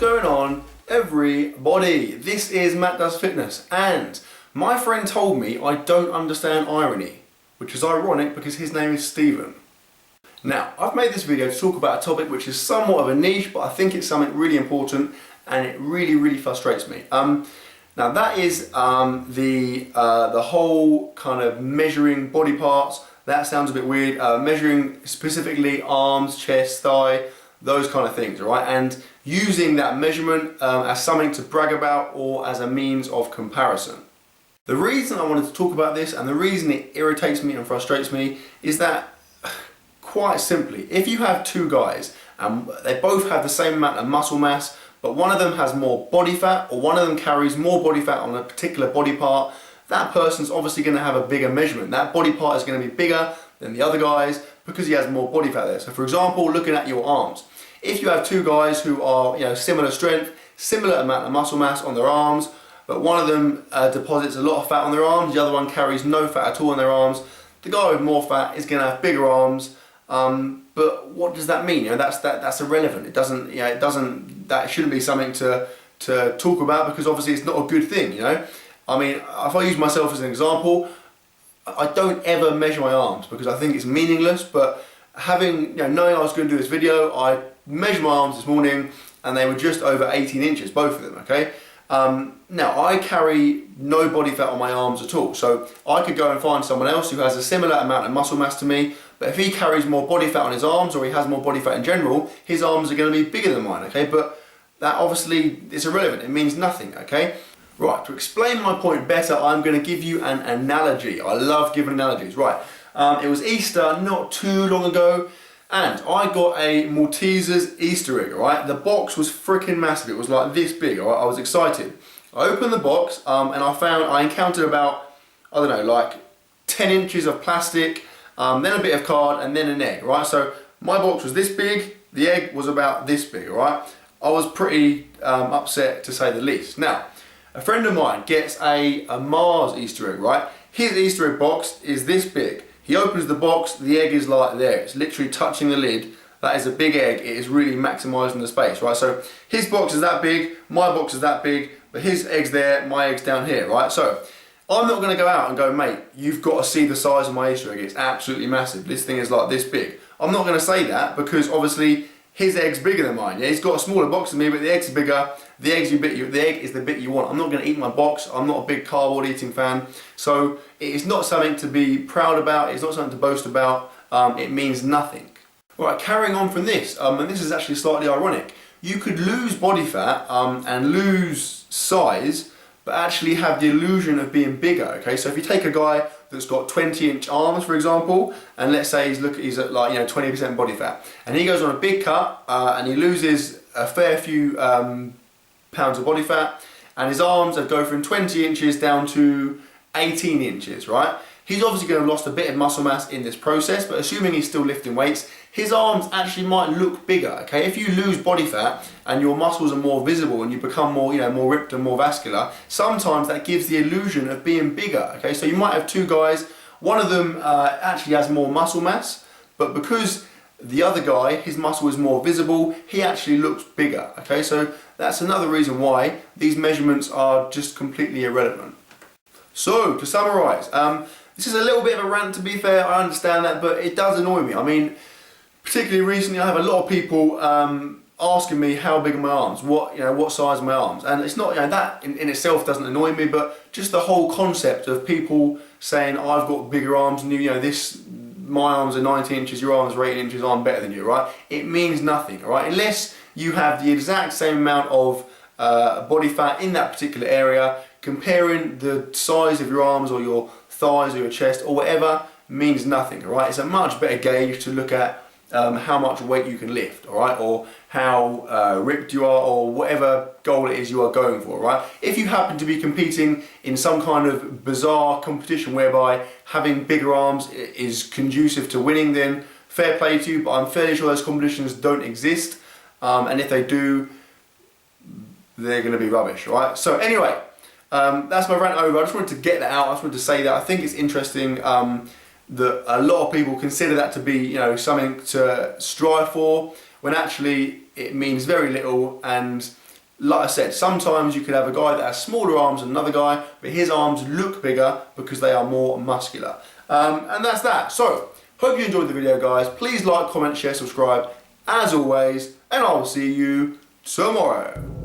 going on, everybody? This is Matt Does Fitness, and my friend told me I don't understand irony, which is ironic because his name is Stephen. Now, I've made this video to talk about a topic which is somewhat of a niche, but I think it's something really important, and it really frustrates me. Now that is the whole kind of measuring body parts. That sounds a bit weird. Measuring specifically arms, chest, thigh, those kind of things, all right? And using that measurement as something to brag about or as a means of comparison. The reason I wanted to talk about this and the reason it irritates me and frustrates me is that, quite simply, if you have two guys and they both have the same amount of muscle mass, but one of them has more body fat or one of them carries more body fat on a particular body part, that person's obviously going to have a bigger measurement. That body part is going to be bigger than the other guy's because he has more body fat there. So for example, looking at your arms, if you have two guys who are similar strength, similar amount of muscle mass on their arms, but one of them deposits a lot of fat on their arms, the other one carries no fat at all on their arms, the guy with more fat is going to have bigger arms. But what does that mean? That's irrelevant. It doesn't. That shouldn't be something to talk about because obviously it's not a good thing. I mean, if I use myself as an example, I don't ever measure my arms because I think it's meaningless. But having knowing I was going to do this video, I measured my arms this morning and they were just over 18 inches, both of them. Okay. Now I carry no body fat on my arms at all, so I could go and find someone else who has a similar amount of muscle mass to me, but if he carries more body fat on his arms or he has more body fat in general, his arms are going to be bigger than mine, okay? But that obviously is irrelevant, it means nothing, okay? Right, to explain my point better, I'm going to give you an analogy. I love giving analogies. Right, it was Easter not too long ago, and I got a Maltesers Easter egg, right? The box was freaking massive. It was like this big, all right? I was excited. I opened the box and I encountered about, I don't know, like 10 inches of plastic, then a bit of card, and then an egg, right? So my box was this big, the egg was about this big, all right? I was pretty upset to say the least. Now, a friend of mine gets a Mars Easter egg, right? His Easter egg box is this big. He opens the box, the egg is like there, it's literally touching the lid. That is a big egg, it is really maximising the space, right? So his box is that big, my box is that big, but his egg's there, my egg's down here, right? So I'm not going to go out and go, mate, you've got to see the size of my Easter egg, it's absolutely massive, this thing is like this big. I'm not going to say that because obviously his egg's bigger than mine. Yeah, he's got a smaller box than me, but the egg's bigger. The egg is the bit you want. I'm not going to eat my box. I'm not a big cardboard eating fan. So it's not something to be proud about. It's not something to boast about. It means nothing. Right, carrying on from this, and this is actually slightly ironic. You could lose body fat and lose size, but actually have the illusion of being bigger. Okay, so if you take a guy that's got 20-inch arms, for example, and let's say he's at like 20% body fat, and he goes on a big cut and he loses a fair few pounds of body fat, and his arms go from 20 inches down to 18 inches, right? He's obviously going to have lost a bit of muscle mass in this process, but assuming he's still lifting weights, his arms actually might look bigger, okay? If you lose body fat and your muscles are more visible and you become more, more ripped and more vascular, sometimes that gives the illusion of being bigger, okay? So you might have two guys, one of them actually has more muscle mass, but because the other guy, his muscle is more visible, he actually looks bigger, okay? So that's another reason why these measurements are just completely irrelevant. So, to summarise, this is a little bit of a rant, to be fair, I understand that, but it does annoy me. I mean, particularly recently I have a lot of people asking me how big are my arms, what size are my arms, and it's not, that in itself doesn't annoy me, but just the whole concept of people saying I've got bigger arms than you, my arms are 19 inches, your arms are 8 inches, I'm better than you, right? It means nothing, all right? Unless you have the exact same amount of body fat in that particular area, comparing the size of your arms or your thighs or your chest or whatever means nothing, all right? It's a much better gauge to look at how much weight you can lift, all right? Or how ripped you are, or whatever goal it is you are going for, right? If you happen to be competing in some kind of bizarre competition whereby having bigger arms is conducive to winning, then fair play to you, but I'm fairly sure those competitions don't exist, and if they do, they're going to be rubbish, right? So anyway, that's my rant over. I just wanted to get that out. I just wanted to say that I think it's interesting that a lot of people consider that to be, something to strive for, when actually it means very little, and like I said, sometimes you could have a guy that has smaller arms than another guy, but his arms look bigger because they are more muscular. And that's that. So, hope you enjoyed the video, guys. Please like, comment, share, subscribe, as always, and I will see you tomorrow.